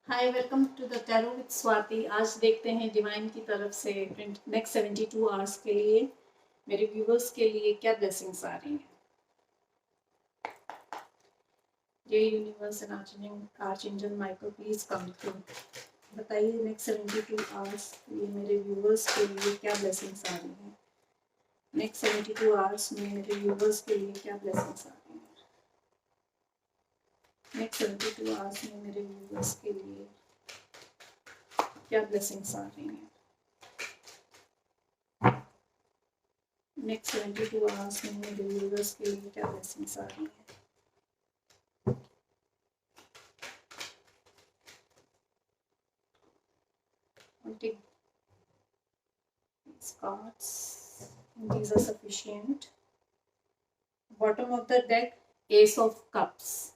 Hi, welcome to the tarot with Swati. आज देखते हैं डिवाइन की तरफ से नेक्स्ट 72 आवर्स के लिए मेरे व्यूवर्स के लिए क्या ब्लेसिंग्स आ रही हैं। ये universe and archangel Michael please come through. बताइए नेक्स्ट 72 आवर्स के लिए मेरे व्यूवर्स के लिए क्या ब्लेसिंग्स आ रही हैं। नेक्स्ट 72 आवर्स में मेरे व्यूवर्स के लिए क्या ब्लेसिंग्स आ रही हैं। नेक्स्ट 72 आवर्स में मेरे व्यूवर्स के लिए क्या ब्लेसिंग्स आ रही हैं। नेक्स्ट 72 आवर्स में मेरे व्यूवर्स के लिए क्या ब्लेसिंग्स आ रही हैं। Take these cards. These are sufficient. Bottom of the deck, Ace of Cups.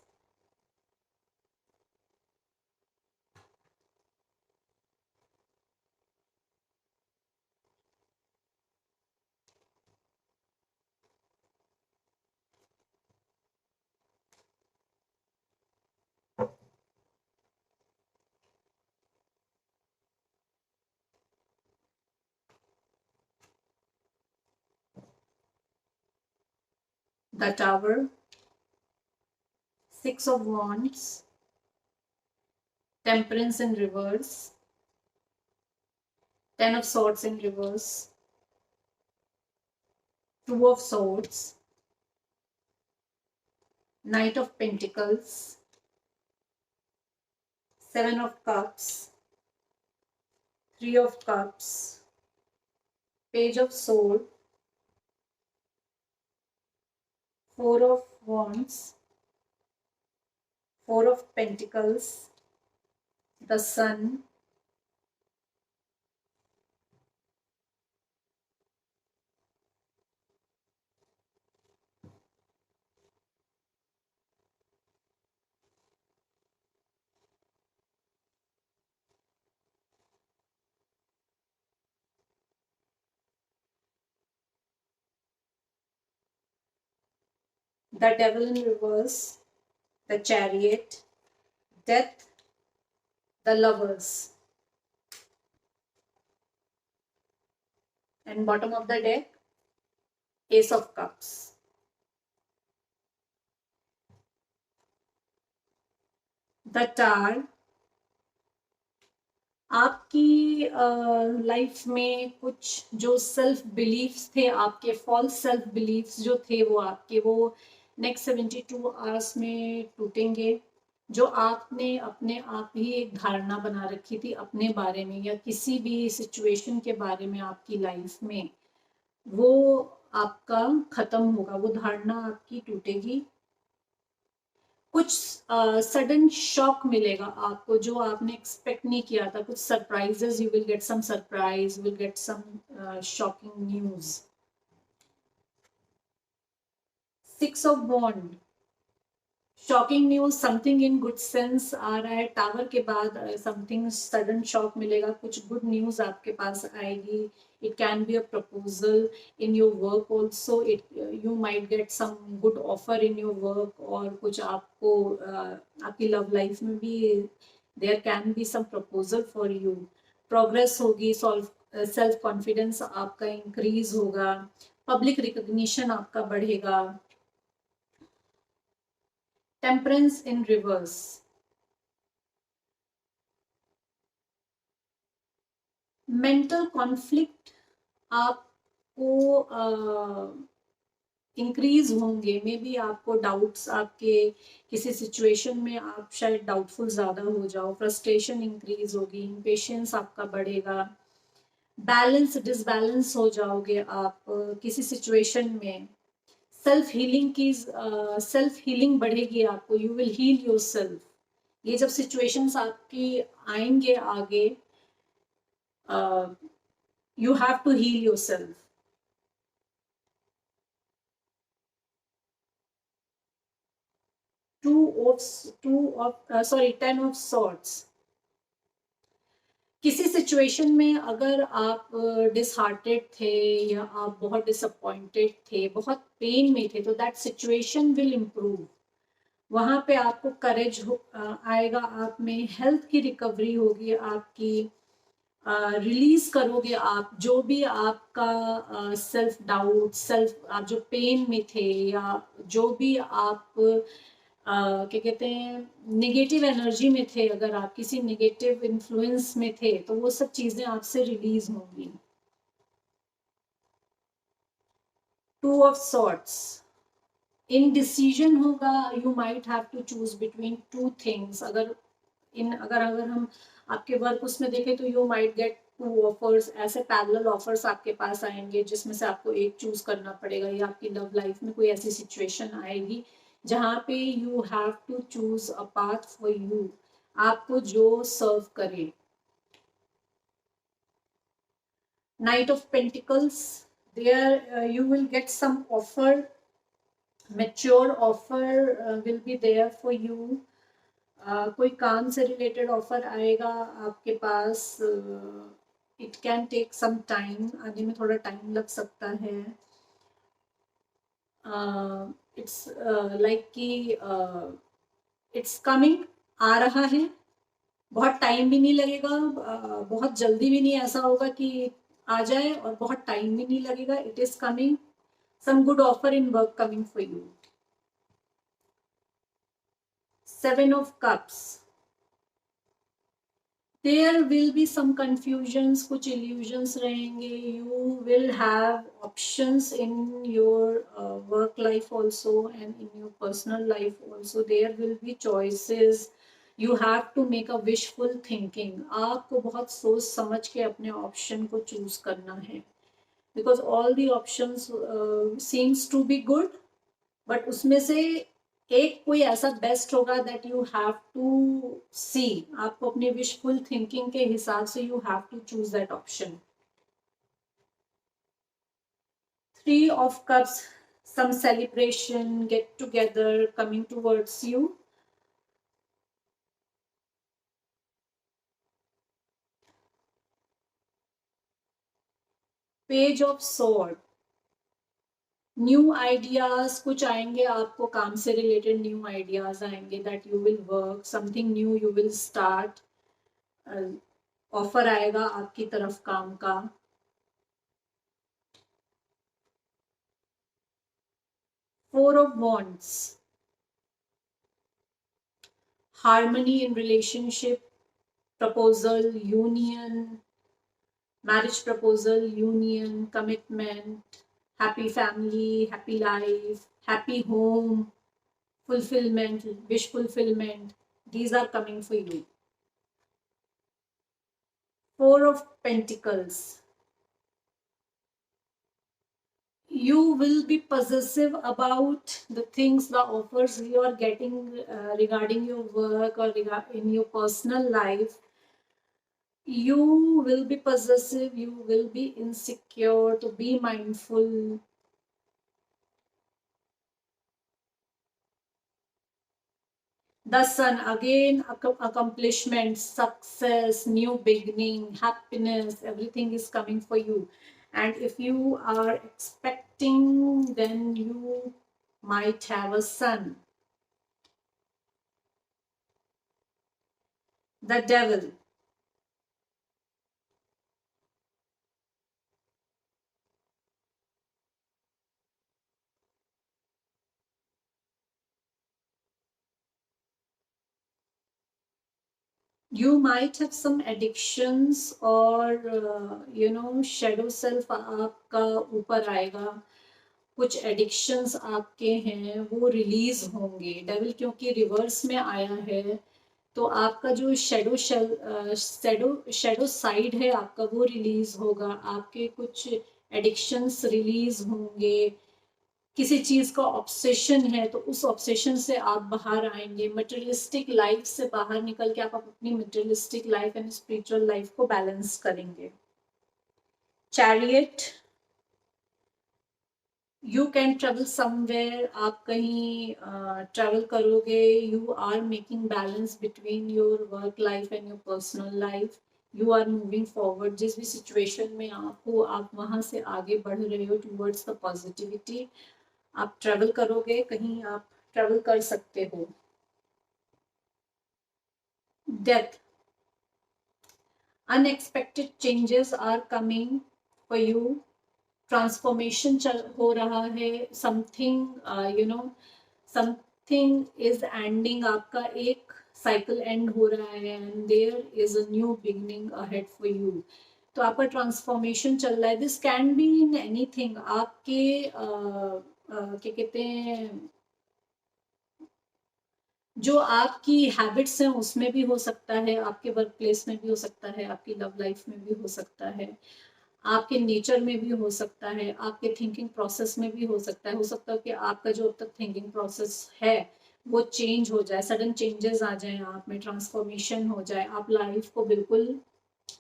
The Tower, Six of Wands, Temperance in reverse, Ten of Swords in reverse, Two of Swords, Knight of Pentacles, Seven of Cups, Three of Cups, Page of Swords, Four of Wands, Four of Pentacles, the Sun, the Devil in reverse, the Chariot, Death, the Lovers. And bottom of the deck, Ace of Cups. The Tower. आपकी life में कुछ जो self beliefs थे, आपके false self beliefs जो थे वो next 72 hours में टूटेंगे। जो आपने अपने आप ही एक धारणा बना रखी थी अपने बारे में या किसी भी सिचुएशन के बारे में आपकी लाइफ में, वो आपका खत्म होगा, वो धारणा आपकी टूटेगी। कुछ सडन शॉक मिलेगा आपको जो आपने एक्सपेक्ट नहीं किया था, कुछ surprises, you will get some surprise, will get some shocking news. Six of बॉन्ड, shocking news, something in good sense आ रहा है। टावर के बाद समथिंग सडन शॉक मिलेगा, कुछ गुड न्यूज आपके पास आएगी। It can be a proposal in your work also, it you might get some good offer in your work, और कुछ आपको आपकी लव लाइफ में भी there can be some proposal for you. Progress होगी, सेल्फ कॉन्फिडेंस आपका increase होगा, public recognition आपका बढ़ेगा। Temperance in reverse, mental conflict आपको इंक्रीज होंगे। मे बी आपको डाउट्स, आपके किसी सिचुएशन में आप शायद डाउटफुल ज़्यादा हो जाओ, फ्रस्ट्रेशन इंक्रीज होगी, इम्पेशेंस आपका बढ़ेगा, बैलेंस डिसबैलेंस हो जाओगे आप किसी सिचुएशन में। सेल्फ हीलिंग बढ़ेगी आपको, you will heal yourself. ये जब सिचुएशंस आपकी आएंगे आगे, you have to heal yourself. Ten of swords. किसी सिचुएशन में अगर आप डिसहार्टेड थे या आप बहुत डिसअपॉइंटेड थे, बहुत पेन में थे, तो दैट सिचुएशन विल इम्प्रूव। वहां पे आपको करेज आएगा, आप में हेल्थ की रिकवरी होगी आपकी, रिलीज करोगे आप जो भी आपका सेल्फ डाउट, सेल्फ आप जो पेन में थे, या जो भी आप क्या कहते हैं निगेटिव एनर्जी में थे, अगर आप किसी निगेटिव इन्फ्लुएंस में थे तो वो सब चीजें आपसे रिलीज होंगी। टू ऑफ सॉर्ट्स, इनडिसीजन होगा, you might have to choose between two things. अगर हम आपके वर्क उसमें देखें तो you might get two offers, ऐसे पैरेलल ऑफर्स आपके पास आएंगे जिसमें से आपको एक चूज करना पड़ेगा, या आपकी लव लाइफ में कोई ऐसी सिचुएशन आएगी जहां पे you have to choose a path for you, आपको जो सर्व करे। Knight of pentacles, there you will get some offer, mature offer will be there for you। कोई काम से रिलेटेड ऑफर आएगा आपके पास, it can take some time, आने में थोड़ा टाइम लग सकता है। इट्स लाइक कि इट्स कमिंग, आ रहा है, बहुत टाइम भी नहीं लगेगा, बहुत जल्दी भी नहीं ऐसा होगा कि आ जाए, और बहुत टाइम भी नहीं लगेगा, it is coming, some good offer in work coming for you. Seven of cups, there will be some confusions, कुछ illusions रहेंगे, you will have options in your work life also and in your personal life also, there will be choices, you have to make a wishful thinking, आपको बहुत सोच समझ के अपने option को choose करना है, because all the options seems to be good, but उसमें से एक कोई ऐसा बेस्ट होगा that you have to see, आपको अपनी विशफुल थिंकिंग के हिसाब से you have to choose that option. Three of cups, some celebration, get together coming towards you. Page of sword, new ideas कुछ आएंगे आपको, काम से रिलेटेड न्यू आइडियाज आएंगे, that you will work something new, you will start, offer आएगा आपकी तरफ काम का। Four of wands, harmony in relationship, proposal, union, marriage proposal, union, commitment, happy family, happy life, happy home, fulfillment, wish fulfillment, these are coming for you। Four of Pentacles, you will be possessive about the things, the offers you are getting regarding your work or in your personal life, you will be possessive, you will be insecure, to be mindful। The sun, again accomplishment, success, new beginning, happiness, everything is coming for you, and if you are expecting, then you might have a son। The devil, you might have some addictions, or shadow self आपका ऊपर आएगा, कुछ addictions आपके हैं वो release होंगे। Devil क्योंकि reverse में आया है, तो आपका जो शेडो साइड है आपका वो रिलीज होगा, आपके कुछ एडिक्शंस रिलीज होंगे, किसी चीज का ऑब्सेशन है तो उस ऑब्सेशन से आप बाहर आएंगे, मटेरियलिस्टिक लाइफ से बाहर निकल के आप अपनी materialistic life and spiritual life को बैलेंस करेंगे। Chariot, you can travel somewhere, आप कहीं ट्रेवल करोगे, you are making balance between your work life and your personal life, you are moving forward, जिस भी सिचुएशन में आप हो आप वहां से आगे बढ़ रहे हो टूवर्ड्स द पॉजिटिविटी, आप ट्रेवल करोगे, कहीं आप ट्रेवल कर सकते हो। Death, unexpected changes are coming for you, transformation हो रहा है, something you know something is ending, आपका एक साइकिल एंड हो रहा है and there is a new beginning ahead for you. तो आपका ट्रांसफॉर्मेशन चल रहा है, this can be in anything, आपके क्या कहते हैं, जो आपकी हैबिट्स हैं उसमें भी हो सकता है, आपके वर्क प्लेस में भी हो सकता है, आपकी लव लाइफ में भी हो सकता है, आपके नेचर में भी हो सकता है, आपके थिंकिंग प्रोसेस में भी हो सकता है कि आपका जो अब तक थिंकिंग प्रोसेस है वो चेंज हो जाए, सडन चेंजेस आ जाए, आप में ट्रांसफॉर्मेशन हो जाए, आप लाइफ को बिल्कुल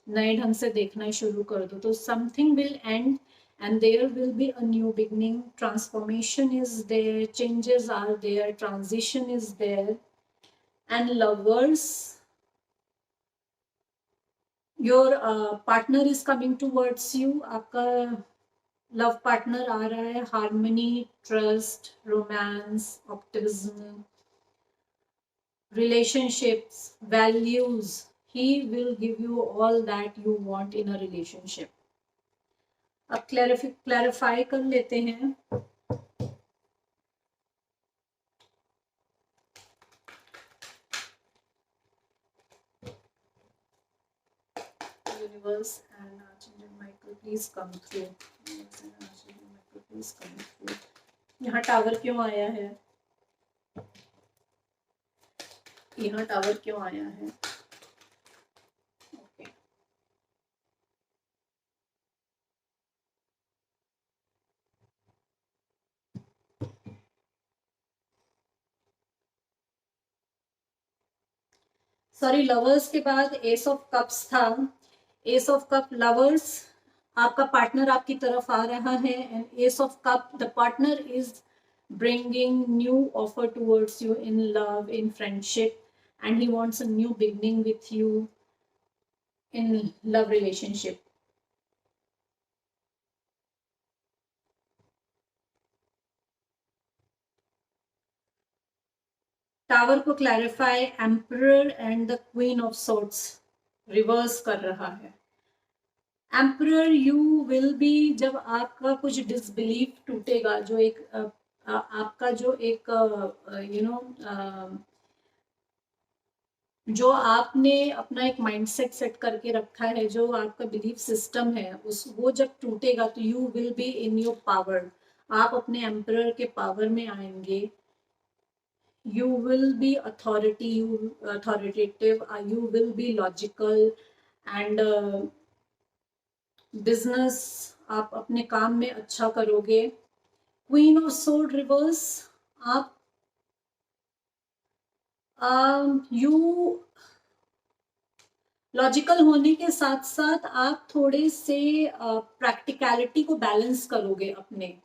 नए ढंग से देखना शुरू कर दो। तो something will and and there will be a new beginning, transformation is there, changes are there, transition is there, and lovers, your partner is coming towards you, आपका लव पार्टनर आ रहा है, harmony, trust, romance, optimism, relationships, values, he will give you all that you want in a relationship। अब clarify कर लेते हैं। Universe and Archangel Michael, please come through। Universe and Archangel Michael, please come through। यहाँ tower क्यों आया है, यहाँ tower क्यों आया है? ओके, सॉरी, लवर्स के बाद एस ऑफ कप्स था, एस ऑफ कप लवर्स, आपका पार्टनर आपकी तरफ आ रहा है and S of cup the partner is bringing new offer towards you in love, in friendship, and he wants a new beginning with you in love relationship। Tower को clarify emperor and the queen of swords reverse कर रहा है। Emperor, you will B, जब आपका कुछ disbelief टूटेगा, जो एक आपका जो एक यू नो जो आपने अपना एक माइंडसेट सेट करके रखा है, जो आपका बिलीफ सिस्टम है, उस वो जब टूटेगा तो you will be in your power, आप अपने एम्परर के पावर में आएंगे। you will be authoritative, you will be logical and business, आप अपने काम में अच्छा करोगे। क्वीन ऑफ सोर्ड रिवर्स, आप यू लॉजिकल होने के साथ साथ आप थोड़े से प्रैक्टिकलिटी को बैलेंस करोगे, अपने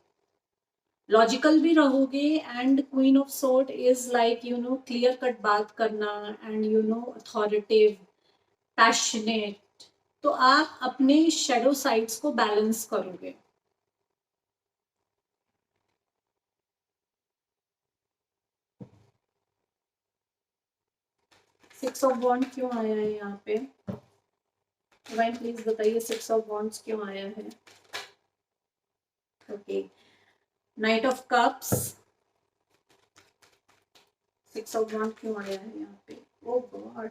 लॉजिकल भी रहोगे and queen of sword is like clear cut बात करना एंड अथॉरिटेटिव, पैशनेट, तो आप अपने शेडो साइड्स को बैलेंस करोगे। सिक्स ऑफ वॉन्ड क्यों आया है यहाँ पे? डिवाइन प्लीज बताइए, सिक्स ऑफ वॉन्ड्स क्यों आया है? Okay, knight of cups, six of wand क्यों आया है यहाँ पे? Oh god,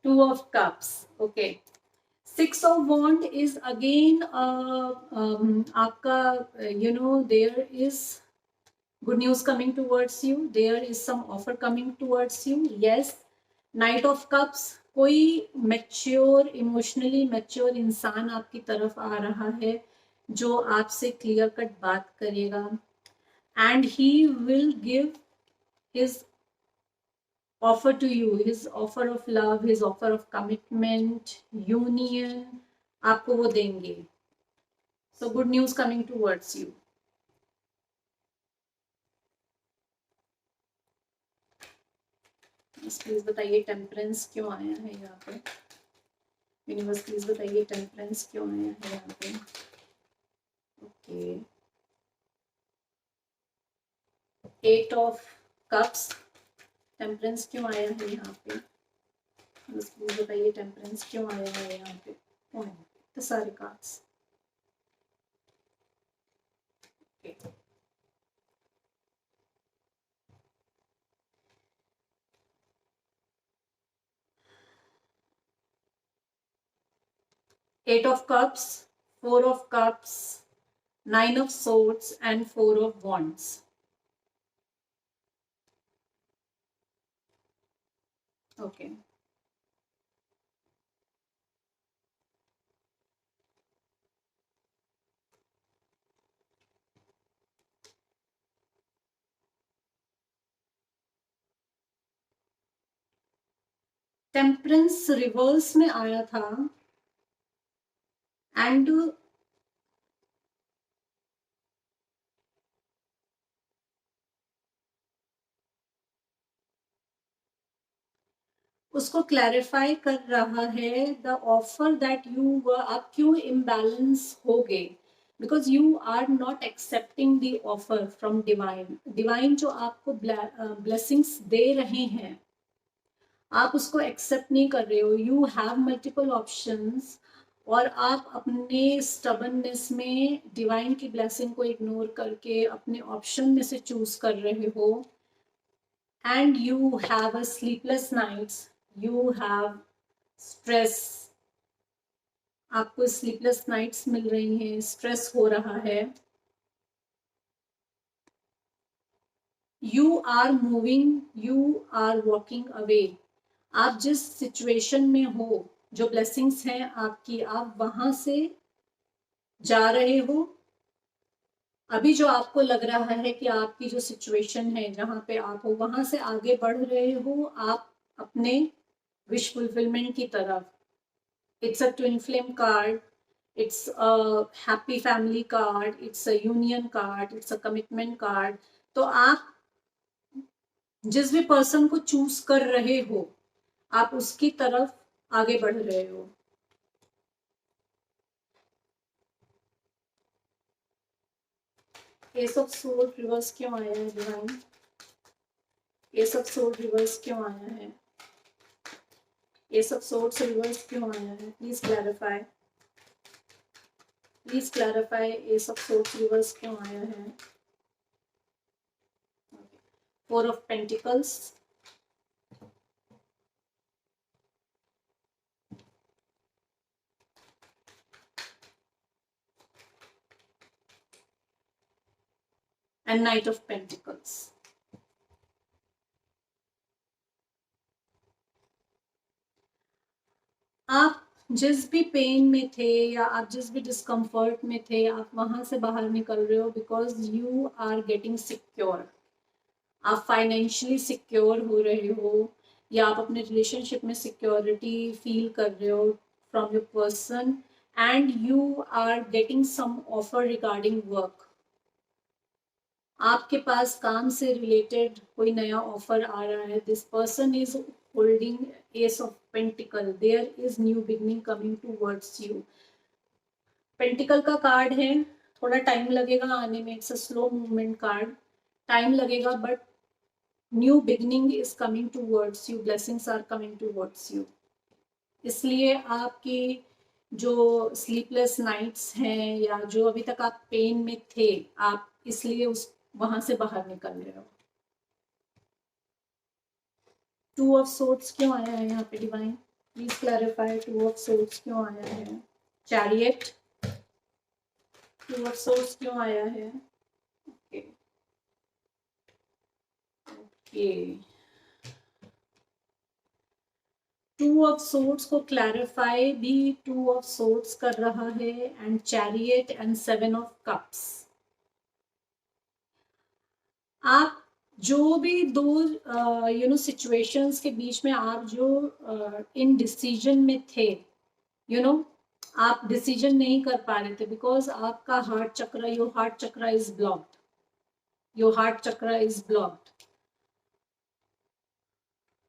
two of cups. Okay, six of wand is again आपका there is good news coming towards you, there is some offer coming towards you, yes। Night of cups, कोई mature, emotionally mature इंसान आपकी तरफ आ रहा है जो आपसे clear cut बात करेगा and he will give his offer to you, his offer of love, his offer of commitment, union, आपको वो देंगे। so good news coming towards you। Please बताइए टेम्परेंस क्यों आया है यहाँ पे? यूनिवर्स प्लीज बताइए टेम्परेंस क्यों आया है यहाँ पे? Okay, eight of cups, temperance क्यों आया है यहाँ पे? बस प्लीज बताइए टेम्परेंस क्यों आया है यहाँ पे, क्यों है तो सारे cards. Eight of Cups, Four of Cups, Nine of Swords and Four of Wands. Okay. Temperance reverse में आया था एंड उसको क्लैरिफाई कर रहा है द ऑफर दैट यू, आप क्यों इम्बैलेंस हो गए, because you are not accepting the offer from divine. Divine जो आपको ब्लेसिंग्स दे रहे हैं आप उसको एक्सेप्ट नहीं कर रहे हो। यू हैव मल्टीपल ऑप्शंस और आप अपने स्टबननेस में डिवाइन की ब्लेसिंग को इग्नोर करके अपने ऑप्शन में से चूज कर रहे हो and you have a sleepless nights, you have stress, आपको स्लीपलेस नाइट्स मिल रही हैं, स्ट्रेस हो रहा है। You are moving, you are walking away. आप जिस सिचुएशन में हो, जो ब्लेसिंग्स हैं आपकी, आप वहां से जा रहे हो। अभी जो आपको लग रहा है कि आपकी जो सिचुएशन है जहां पे आप हो वहां से आगे बढ़ रहे हो आप अपने विश फुलफिलमेंट की तरफ। It's a twin flame card, it's a happy family card, it's a union card, it's a commitment card. तो आप जिस भी पर्सन को चूज कर रहे हो आप उसकी तरफ आगे बढ़ रहे हो। एस ऑफ सोर्ड रिवर्स क्यों आया है divine? S of sword reverse क्यों आया है? एस ऑफ सोर्ड्स रिवर्स क्यों आया है? Please clarify, please clarify. S of swords reverse क्यों आया है? Four of pentacles, and night of pentacles. आप जिस भी पेन में थे या आप जिस भी डिस्कम्फर्ट में थे आप वहां से बाहर निकल रहे हो because you are getting secure. आप फाइनेंशियली सिक्योर हो रहे हो या आप अपने रिलेशनशिप में सिक्योरिटी फील कर रहे हो from your person and you are getting some offer regarding work. आपके पास काम से रिलेटेड कोई नया ऑफर आ रहा है। This person is holding ace of pentacles, there is new beginning coming towards you. Pentacles का कार्ड है, थोड़ा टाइम लगेगा आने में, it's a slow movement card, time लगेगा but new beginning is coming towards you, blessings are coming towards you. इसलिए आपकी जो स्लीपलेस नाइट्स हैं या जो अभी तक आप पेन में थे आप इसलिए उस वहां से बाहर निकल रहे हो। टू ऑफ सोर्ड्स क्यों आया है यहाँ पे divine? Please clarify, two of swords क्यों आया है? चैरियट, टू ऑफ सोर्ड्स क्यों आया है? Okay okay, two of swords को क्लैरिफाई भी टू ऑफ सोर्ड्स कर रहा है and chariot and seven of cups. आप जो भी दो सिचुएशंस के बीच में आप जो इन डिसीजन में थे, आप डिसीजन नहीं कर पा रहे थे बिकॉज आपका heart chakra, your heart chakra is blocked, your heart chakra is blocked.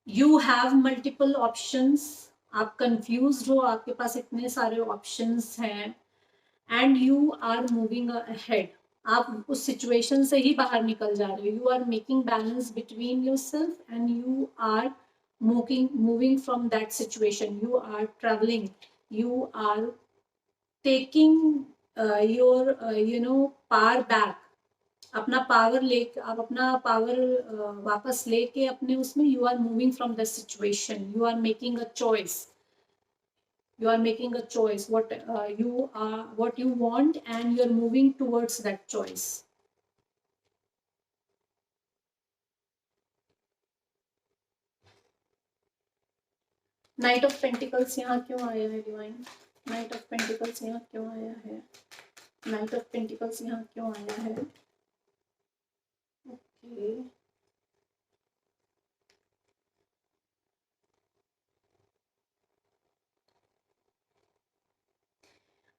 You have multiple options, आप कंफ्यूज हो, आपके पास इतने सारे ऑप्शंस हैं and you are moving ahead. आप उस सिचुएशन से ही बाहर निकल जा रहे हो। You are making balance between yourself and you are moving from that situation. You are traveling, you are taking your power back. अपना पावर ले आप अपना पावर वापस लेके अपने उसमें you are moving from the situation. You are making a choice. You are making a choice what you want, and you're moving towards that choice. Night of pentacles यहाँ क्यों आया है डिवाइन? नाइट ऑफ पेंटिकल्स यहाँ क्यों आया है? Night of pentacles यहाँ क्यों आया है? Okay,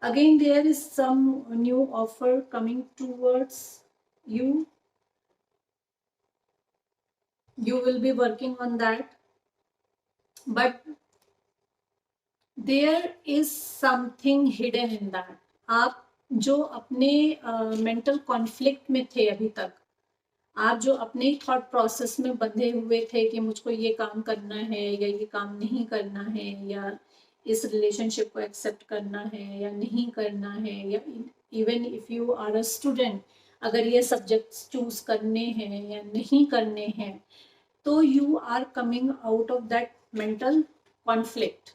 again there is some new offer coming towards you. You will be working on that, but there is something hidden in that. आप जो अपने मेंटल कॉन्फ्लिक्ट में थे अभी तक, आप जो अपने थॉट प्रोसेस में बंधे हुए थे कि मुझको ये काम करना है या ये काम नहीं करना है, या इस रिलेशनशिप को एक्सेप्ट करना है या नहीं करना है, या even if you are a student, अगर ये सब्जेक्ट्स चूज करने हैं या नहीं करने हैं, तो you are coming out of that mental conflict.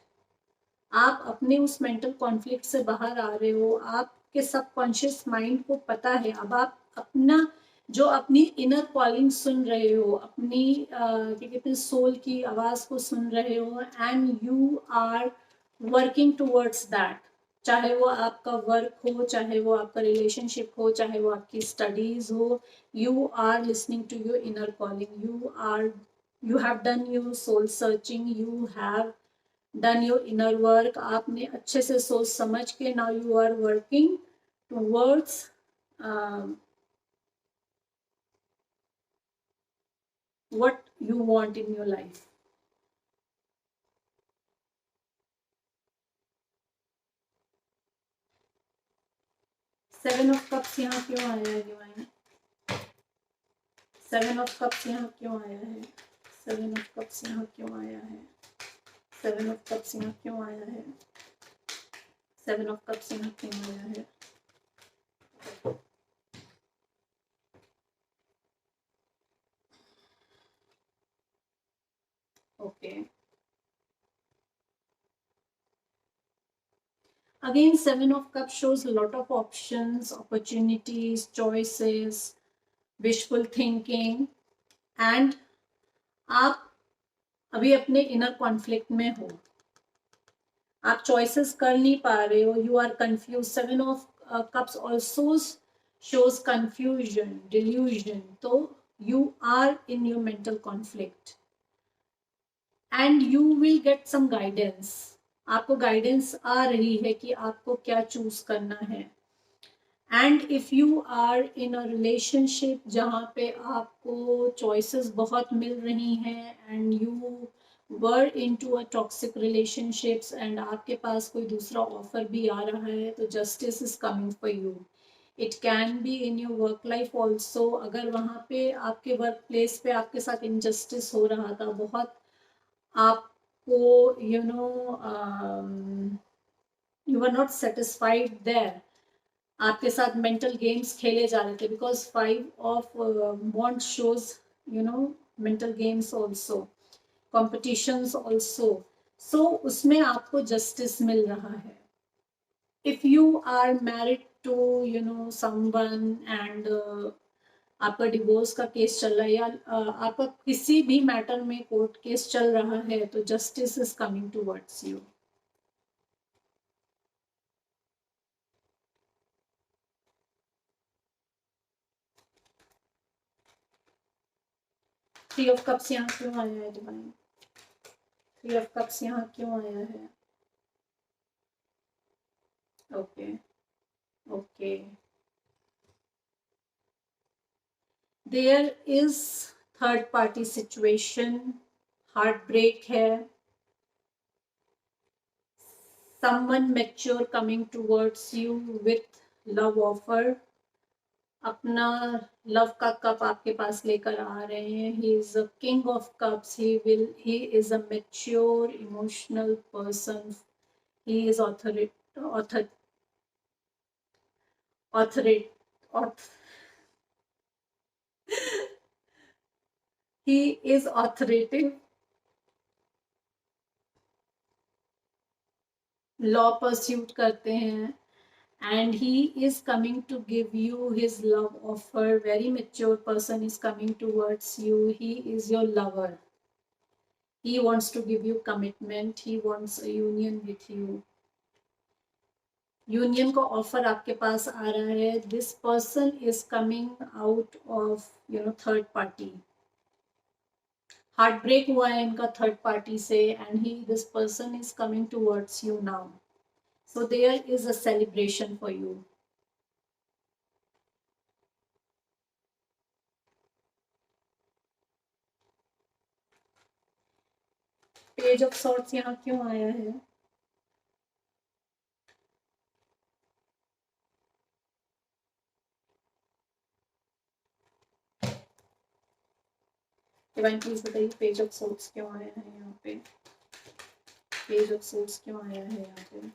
आप अपने उस मेंटल कॉन्फ्लिक्ट से बाहर आ रहे हो. आपके सबकॉन्शियस माइंड को पता है. अब आप अपना जो अपनी इनर कॉलिंग सुन रहे हो, अपनी क्या कहते हैं सोल की आवाज को सुन रहे हो, and you are working towards that. चाहे वो आपका वर्क हो, चाहे वो आपका रिलेशनशिप हो, चाहे वो आपकी स्टडीज हो, you are listening to your inner calling. You have done your soul searching, you have done your inner work. आपने अच्छे से सोच समझ के now you are working towards what you want in your life. Seven of cups यहाँ क्यों आया है डिवाइन? सेवन ऑफ कप्स यहाँ क्यों आया है? सेवन ऑफ कप्स यहाँ क्यों आया है? सेवन ऑफ कप्स यहाँ क्यों आया है? सेवन ऑफ कप्स यहाँ क्यों आया है? Okay. Again, Seven of Cups shows a lot of options, opportunities, choices, wishful thinking, and आप अभी अपने इनर कॉन्फ्लिक्ट में हो. आप चॉइसेस कर नहीं पा रहे हो. You are confuse. Seven of cups also shows confusion, delusion. तो you are in your mental conflict and you will get some guidance. आपको गाइडेंस आ रही है कि आपको क्या चूज करना है. And if you are in a relationship जहाँ पे आपको चॉइसेस बहुत मिल रही हैं, and you were into a toxic relationships, एंड आपके पास कोई दूसरा ऑफर भी आ रहा है, तो justice is coming for you. It can be in your work life also. अगर वहाँ पे आपके वर्क प्लेस पे आपके साथ इनजस्टिस हो रहा था, बहुत आपको you are not satisfied there, आपके साथ मेंटल गेम्स खेले जा रहे थे, because five of wand shows mental games also, competitions also. So उसमें आपको जस्टिस मिल रहा है. If you are married to someone and आपका डिवोर्स का केस चल रहा है, या आपका किसी भी मैटर में कोर्ट केस चल रहा है, तो justice is coming towards you. Three of cups यहाँ क्यों आया है डिवाइन? थ्री ऑफ कप्स यहाँ क्यों आया है? Okay, okay. There is third party situation, heart break है. someone mature coming towards you with love offer. अपना लव का कप आपके पास लेकर आ रहे हैं. He is a king of cups. He is a mature emotional person. He is author authorate auth he is authoritative. Law pursuit करते हैं. And he is coming to give you his love offer. Very mature person is coming towards you. He is your lover. He wants to give you commitment. He wants a union with you. Union का offer आपके पास आ रहा है. This person is coming out of third party. Heart break हुआ है इनका third party से. And he this person is coming towards you now. So there is a celebration for you. Page of swords यहाँ क्यों आया है? Divine please बताइए page of swords क्यों आया है यहाँ पे? पेज ऑफ सोर्ट्स क्यों आया है यहाँ पे?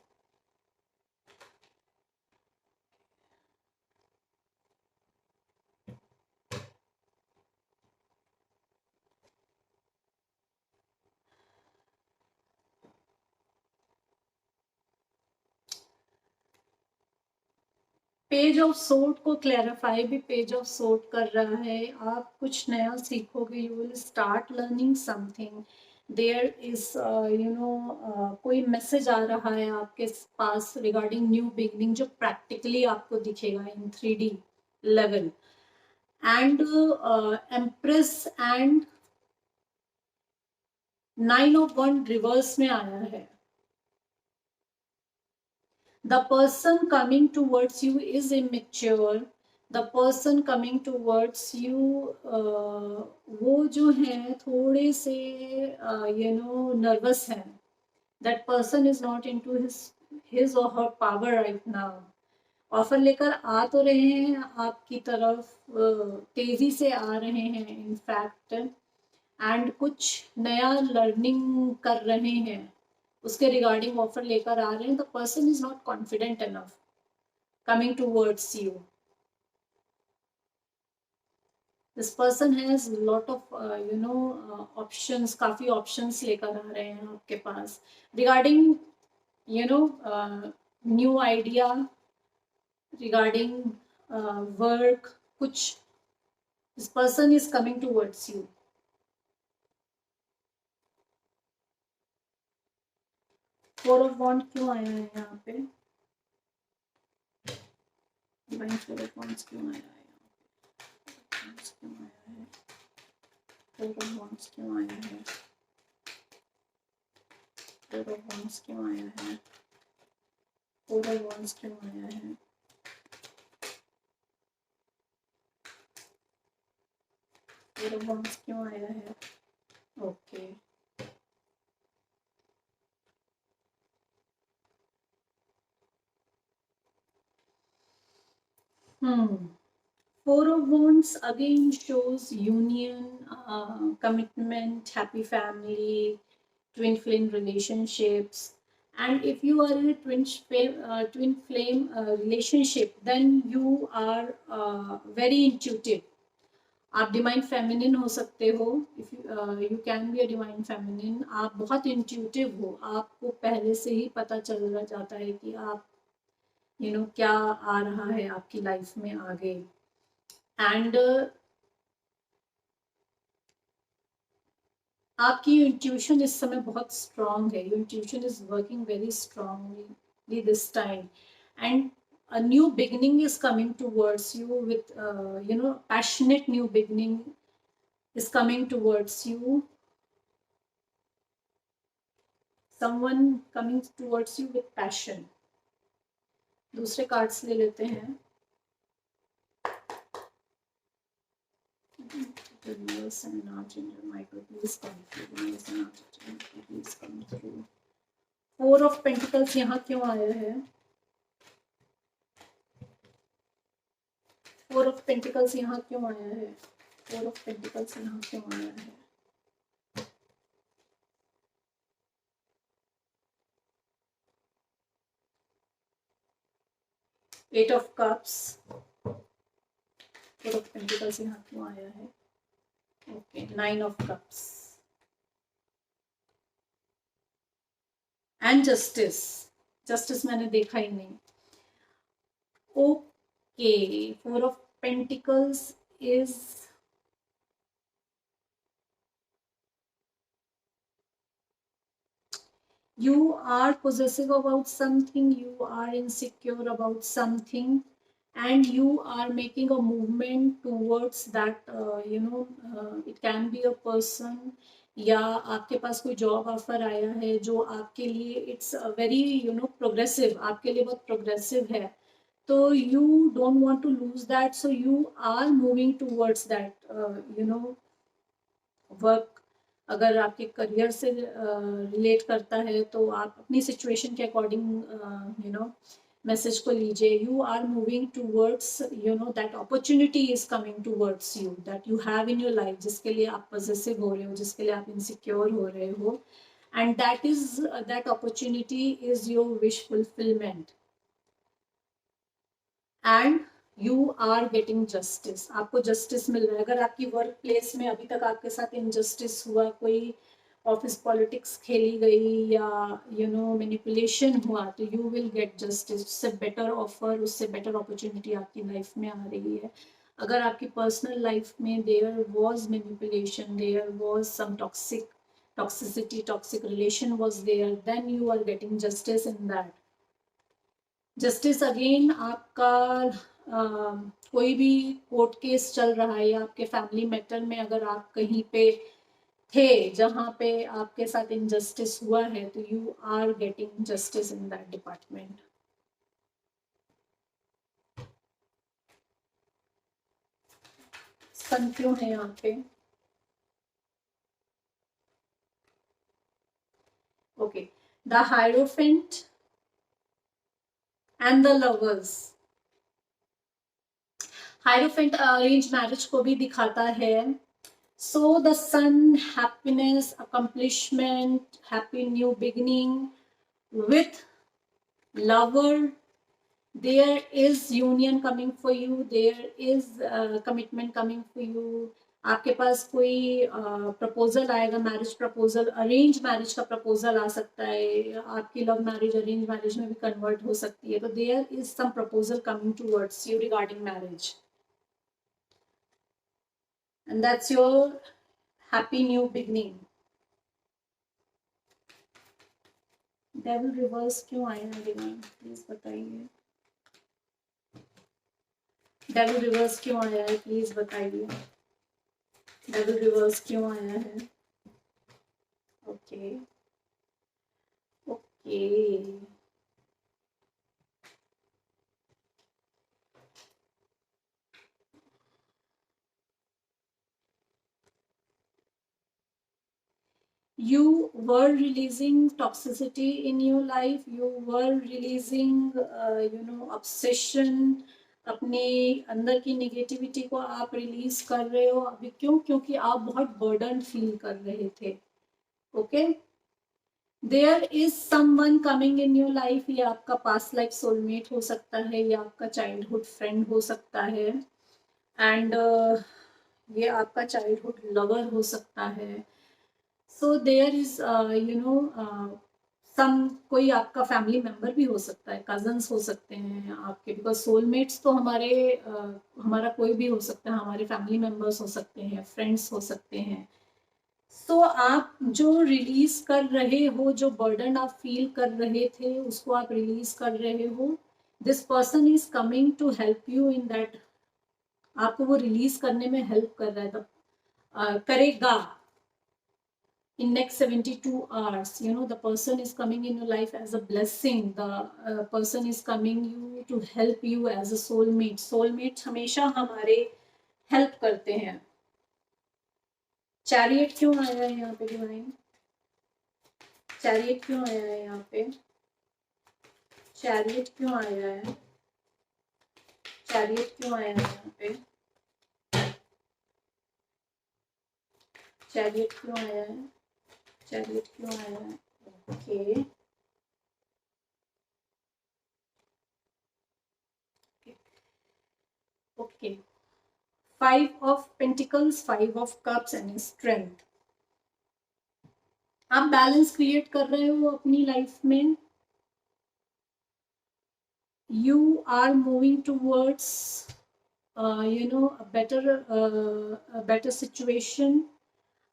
पेज ऑफ सोर्ट को क्लैरिफाई भी पेज ऑफ सोर्ट कर रहा है. आप कुछ नया सीखोगे. You will start learning something. There is कोई मैसेज आ रहा है आपके पास रिगार्डिंग न्यू बिगनिंग जो प्रैक्टिकली आपको दिखेगा in 3D level. And empress and 9 of wand reverse में आया है. The person coming towards you is immature. The person coming towards you वो जो है थोड़े से nervous है. That person is not into his or her power right now. Offer लेकर आ तो रहे हैं आपकी तरफ. तेजी से आ रहे हैं इनफैक्ट. एंड कुछ नया लर्निंग कर रहे हैं. उसके रिगार्डिंग ऑफर लेकर आ रहे हैं. The person is not confident enough coming towards you. This person has lot of options. काफी ऑप्शंस लेकर आ रहे हैं आपके पास regarding new idea regarding work. कुछ this person is coming towards you. Four of wand क्यों आया है यहाँ पे? डिवाइन फोर ऑफ वॉन्ड्स क्यों आया है? क्यों आया है? फोर ऑफ वॉन्ड्स क्यों आया है? फोर ऑफ वॉन्ड्स क्यों आया है? फोर ऑफ वॉन्ड्स क्यों आया है? फोर ऑफ वॉन्ड्स क्यों आया है? Okay. Four of Wands again shows union, commitment, happy family, twin flame relationships. And if you are in a twin flame relationship, then you are very intuitive. आप divine feminine हो सकते हो. If you can be a divine feminine. आप बहुत intuitive हो. आपको पहले से ही पता चल जाता है कि आप क्या आ रहा है आपकी लाइफ में आगे. एंड आपकी इंट्यूशन इस समय बहुत स्ट्रांग है. Your intuition is working very strongly this time. And a new beginning is coming towards you with passionate new beginning is coming towards you. Someone coming towards you with passion. दूसरे cards ले लेते हैं. Universe and Archangel Michael, please come through. Universe and Archangel Michael, please come through. Four of Pentacles यहाँ क्यों आया है? Four of pentacles यहाँ क्यों आया है? फोर ऑफ पेंटिकल्स यहाँ क्यों आया है? Eight of cups, four of pentacles यहाँ क्यों आया है? Okay, nine of cups and justice. Justice मैंने देखा ही नहीं। Okay, four of pentacles is you are possessive about something, you are insecure about something, and you are making a movement towards that. It can be a person, या आपके पास कोई job offer आया है जो आपके लिए इट्स वेरी प्रोग्रेसिव, आपके लिए बहुत प्रोग्रेसिव है, तो you don't want to lose that, so you are moving towards that work. अगर आपके करियर से रिलेट करता है तो आप अपनी सिचुएशन के अकॉर्डिंग मैसेज को लीजिए। You are moving towards that opportunity is coming towards you, that you have in your life, जिसके लिए आप पॉजेसिव हो रहे हो, जिसके लिए आप इनसिक्योर हो रहे हो, and that opportunity is your wish fulfilment and you are getting justice. आपको जस्टिस मिल रहा है। अगर आपकी वर्क प्लेस में अभी तक आपके साथ इनजस्टिस हुआ, कोई ऑफिस पॉलिटिक्स खेली गई या मैनिपुलेशन हुआ, तो यू विल गेट जस्टिस। उससे बेटर ऑफर, उससे बेटर अपॉर्चुनिटी आपकी लाइफ में आ रही है। अगर आपकी पर्सनल लाइफ में there was manipulation, there was some toxicity, toxic relation was there, then you are getting justice in that. Justice again आपका कोई भी कोर्ट केस चल रहा है या आपके फैमिली मैटर में अगर आप कहीं पे थे जहां पे आपके साथ इनजस्टिस हुआ है, तो you are getting justice in that department. Sun क्यों है यहाँ पे? Okay, the hierophant and the lovers. Hierophant arrange marriage को भी दिखाता है। So the sun, happiness, accomplishment, happy new beginning with lover, there is union coming for you, there is commitment coming for you। आपके पास कोई proposal आएगा, marriage proposal, arrange marriage का proposal आ सकता है, आपकी लव मैरिज अरेंज मैरिज में भी कन्वर्ट हो सकती है, तो there is some proposal coming towards you regarding marriage, and that's your happy new beginning. Devil reverse क्यों आया है डिवाइन, प्लीज बताइए। डेविल रिवर्स क्यों आया है, प्लीज बताइए। डेविल रिवर्स क्यों आया है? Okay okay, you were releasing toxicity in your life, you were releasing obsession, अपने अंदर की नेगेटिविटी को आप रिलीज कर रहे हो अभी। क्यों? क्योंकि आप बहुत बर्डन फील कर रहे थे। Okay, there is someone coming in your life, ये आपका पास्ट लाइफ सोलमेट हो सकता है, या आपका चाइल्डहुड फ्रेंड हो सकता है, एंड ये आपका चाइल्डहुड लवर हो सकता है। सो देयर इज सम, कोई आपका फैमिली मेंबर भी हो सकता है, कजन्स हो सकते हैं आपके, बिकॉज सोलमेट्स तो हमारा कोई भी हो सकता है, हमारे फैमिली मेंबर्स हो सकते हैं, फ्रेंड्स हो सकते हैं। सो आप जो रिलीज कर रहे हो, जो बर्डन आप फील कर रहे थे, उसको आप रिलीज कर रहे हो। This person is coming to help you in that, आपको वो रिलीज करने में हेल्प कर रहा है, तो करेगा in next 72 hours। the person is coming in your life as a blessing, the person is coming you to help you as a soulmate। soulmates हमेशा हमारे हेल्प करते हैं। चैरियट क्यों आया है यहाँ पे डिवाइन? चैरियट क्यों आया है यहाँ पे? चैरियट क्यों आया है? चैरियट क्यों आया है यहाँ पे? चैरियट क्यों आया है? चैरियट क्यों आया है? Okay, okay. 5 of pentacles, 5 of cups and strength. आप बैलेंस क्रिएट कर रहे हो अपनी लाइफ में। You are moving towards a better situation.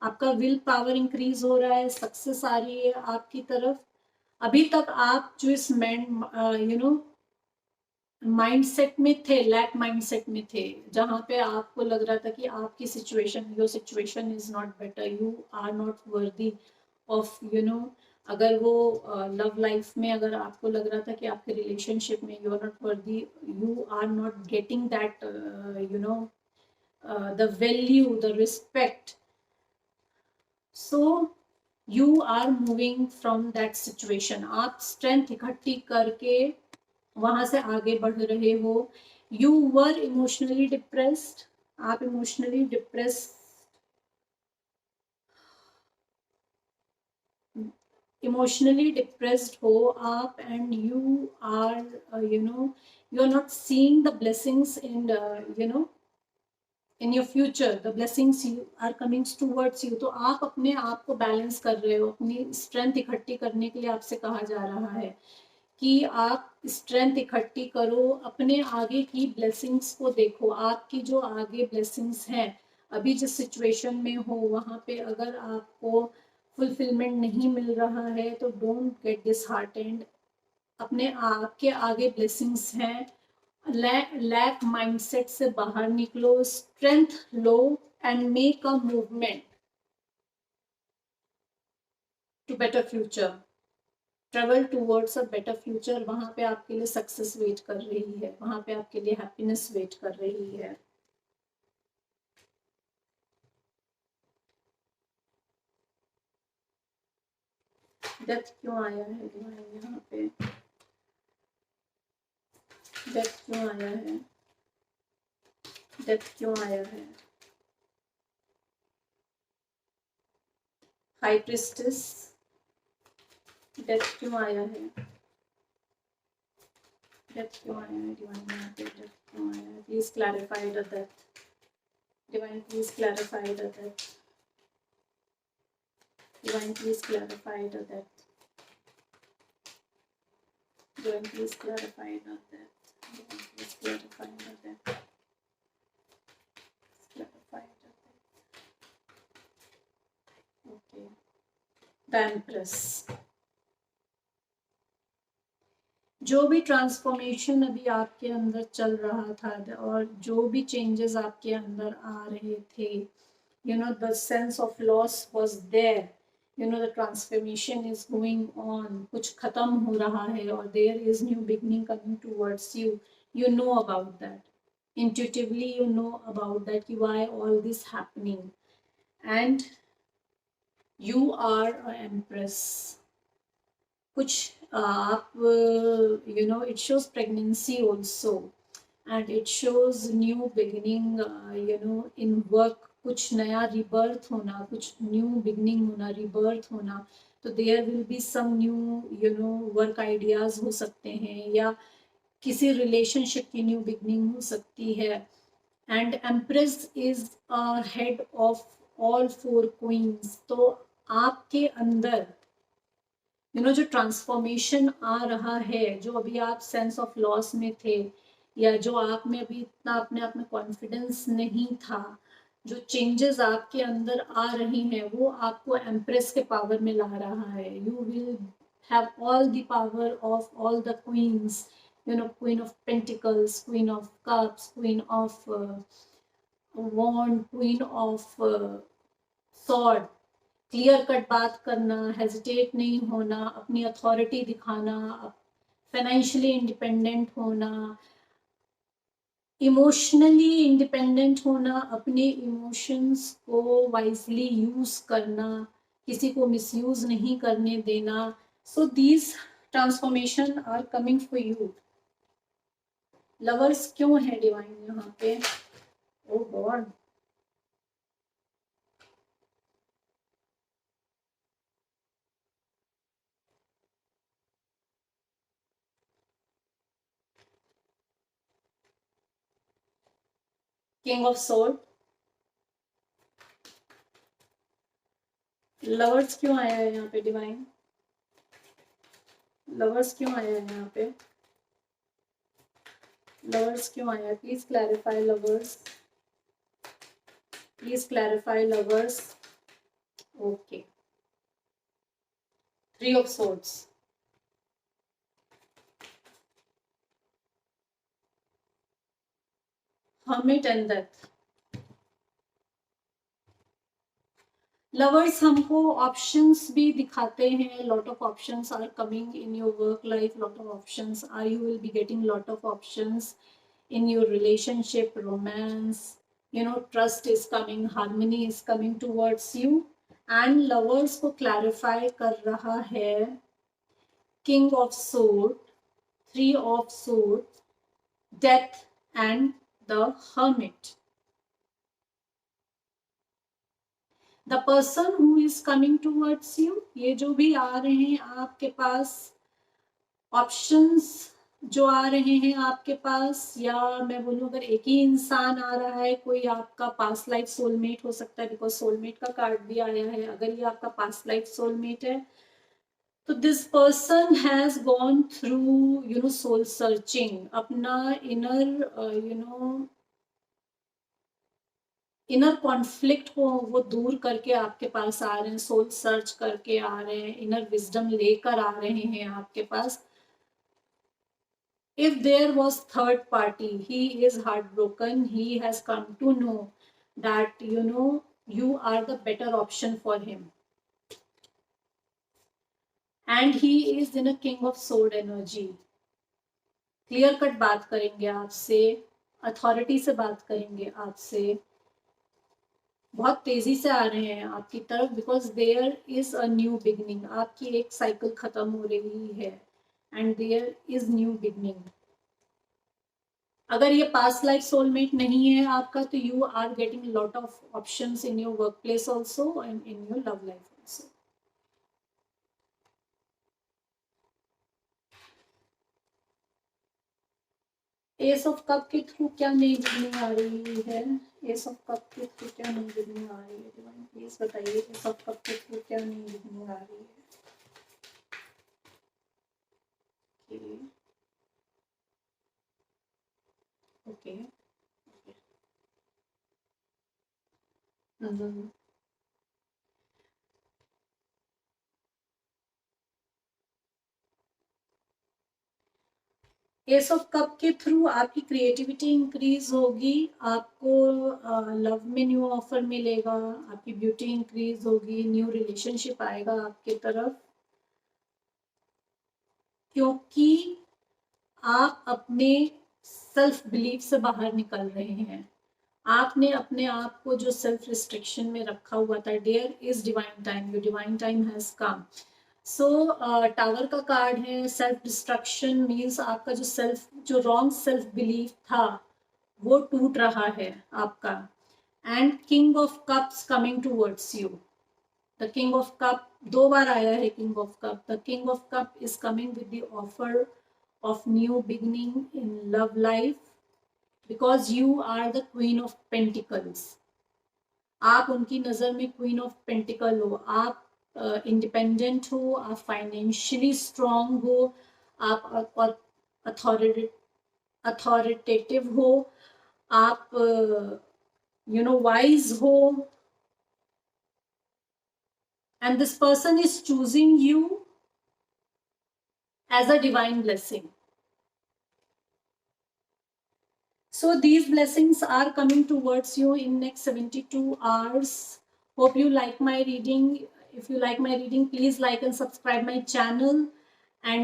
आपका विल पावर इंक्रीज हो रहा है, सक्सेस आ रही है आपकी तरफ। अभी तक आप जो इस माइंडसेट में थे, लैक माइंडसेट में थे, जहाँ पे आपको लग रहा था कि आपकी situation, your situation is not better, you are not worthy of अगर वो लव लाइफ में अगर आपको लग रहा था कि आपके रिलेशनशिप में you are not worthy, you are not getting that the value, the respect, so you are moving from that situation. आप स्ट्रेंथ इकट्ठी करके वहां से आगे बढ़ रहे हो। यू वर इमोशनली डिप्रेस्ड, आप इमोशनली डिप्रेस्ड हो आप, and you are you are not seeing the blessings in in your future, the blessings you are coming towards you. तो आप अपने आप को बैलेंस कर रहे हो, अपनी स्ट्रेंथ इकट्ठी करने के लिए आपसे कहा जा रहा है कि आप स्ट्रेंथ इकट्ठी करो, अपने आगे की ब्लेसिंग्स को देखो। आपकी जो आगे ब्लेसिंग्स हैं, अभी जिस सिचुएशन में हो वहाँ पे अगर आपको फुलफिलमेंट नहीं मिल रहा है तो डोंट गेट डिस हार्टेंड। अपने आपके आगे ब्लेसिंग्स हैं। लैक माइंडसेट से बाहर निकलो, स्ट्रेंथ लो and make a movement to better future. Travel towards a better future. वहां पे आपके लिए सक्सेस वेट कर रही है, वहां पे आपके लिए हैप्पीनेस वेट कर रही है। डेथ क्यों आया है यहाँ पे? डेथ क्यों आया है? डेथ क्यों आया है? हाई प्रिस्टेस, डेथ क्यों आया है? डेथ क्यों आया है डिवाइन? यहाँ पे डेथ क्यों आया है? Please clarify the death divine, please clarify the death divine, please clarify the death divine, please clarify the death divine, please clarify the death clarify the death. Okay, the empress. जो भी transformation अभी आपके अंदर चल रहा था और जो भी चेंजेस आपके अंदर आ रहे थे, the sense of loss was there, the transformation is going on, कुछ खत्म हो रहा है और there is new beginning coming towards you. You know about that, intuitively you know about that, why all this happening, and you are an empress. कुछ आप it shows pregnancy also, and it shows new beginning in work, कुछ नया rebirth होना, कुछ new beginning होना, rebirth होना। तो there will be some new work ideas हो सकते हैं, या किसी relationship की new beginning हो सकती है। and empress is a head of all 4 queens। तो आपके अंदर जो ट्रांसफॉर्मेशन आ रहा है, जो अभी आप सेंस ऑफ लॉस में थे, या जो आप में अभी इतना अपने आप में कॉन्फिडेंस नहीं था, जो चेंजेस आपके अंदर आ रही हैं, वो आपको एम्प्रेस के पावर में ला रहा है। You will have all the power of all the queens, queen of pentacles, queen of cups, queen of wand, queen of sword. Clear cut बात करना, हेजिटेट नहीं होना, अपनी अथॉरिटी दिखाना, फाइनेंशियली इंडिपेंडेंट होना, इमोशनली इंडिपेंडेंट होना, अपने इमोशंस को वाइजली यूज करना, किसी को मिसयूज नहीं करने देना। So these transformation are coming for you. Lovers क्यों है डिवाइन यहाँ पे? Oh god, king of sword, lovers क्यों आया है यहाँ पे डिवाइन? लवर्स क्यों आया है यहाँ पे? लवर्स क्यों आया? Please clarify lovers, please clarify lovers. Okay, three of swords, hermit and death. Lovers हमको ऑप्शंस भी दिखाते हैं, lot of options are coming in your work life, lot of options are, you will be getting lot of options in your relationship, romance, you know, trust is coming, harmony is coming towards you, and lovers को clarify कर रहा है king of sword, three of swords, death and the hermit. The person who is coming towards you, ये जो भी आ रहे हैं आपके पास ऑप्शंस, जो आ रहे हैं आपके पास, या मैं बोलूँ अगर एक ही इंसान आ रहा है, कोई आपका पास्ट लाइफ सोलमेट हो सकता है, बिकॉज सोलमेट का कार्ड भी आया है। अगर ये आपका पास्ट लाइफ सोलमेट है तो this person has gone through you know soul searching, अपना inner you know inner conflict को वो दूर करके आपके पास आ रहे हैं, सोल सर्च करके आ रहे हैं, इनर विजडम लेकर आ रहे हैं आपके पास। If there was third party, he is heartbroken, he has come to know that you know you are the better option for him, and he is in a king of sword energy। Clear cut बात करेंगे आपसे, authority से बात करेंगे आपसे, बहुत तेजी से आ रहे हैं आपकी तरफ, because there is a new beginning, आपकी एक साइकिल खत्म हो रही है and there is new beginning. अगर ये पास्ट लाइफ सोलमेट नहीं है आपका तो you are getting lot of options in your work place also and in your love life also. Ace of cup के थ्रू क्या नई बिगनिंग आ रही है? एस ऑफ कप के थ्रू क्या नई बिगनिंग आ रही है डिवाइन, प्लीज बताइए एस ऑफ कप के थ्रू क्या नई बिगनिंग आ रही है? ओके, एस ऑफ कप के थ्रू आपकी क्रिएटिविटी इंक्रीज होगी, आपको लव में न्यू ऑफर मिलेगा, आपकी ब्यूटी इंक्रीज होगी, न्यू रिलेशनशिप आएगा आपके तरफ, क्योंकि आप अपने सेल्फ बिलीफ से बाहर निकल रहे हैं। आपने अपने आप को जो सेल्फ रिस्ट्रिक्शन में रखा हुआ था, there is divine time, your divine time has come. So tower का कार्ड है, सेल्फ डिस्ट्रक्शन मीन्स आपका जो रॉन्ग सेल्फ बिलीफ था वो टूट रहा है आपका। And king of cups coming towards you, the king of cup दो बार आया है, king of cup, the king of cup is coming with the offer of new beginning in love life, because you are the queen of pentacles. आप उनकी नजर में queen of pentacle हो, आप इंडिपेंडेंट हो, आप फाइनेंशियली स्ट्रांग हो, आप अथॉरिटेटिव हो, आप यू नो वाइज हो, and this person is choosing you as a divine blessing. So these blessings are coming towards you in next 72 hours. Hope you like my reading. If you like my reading, please like and subscribe my channel, and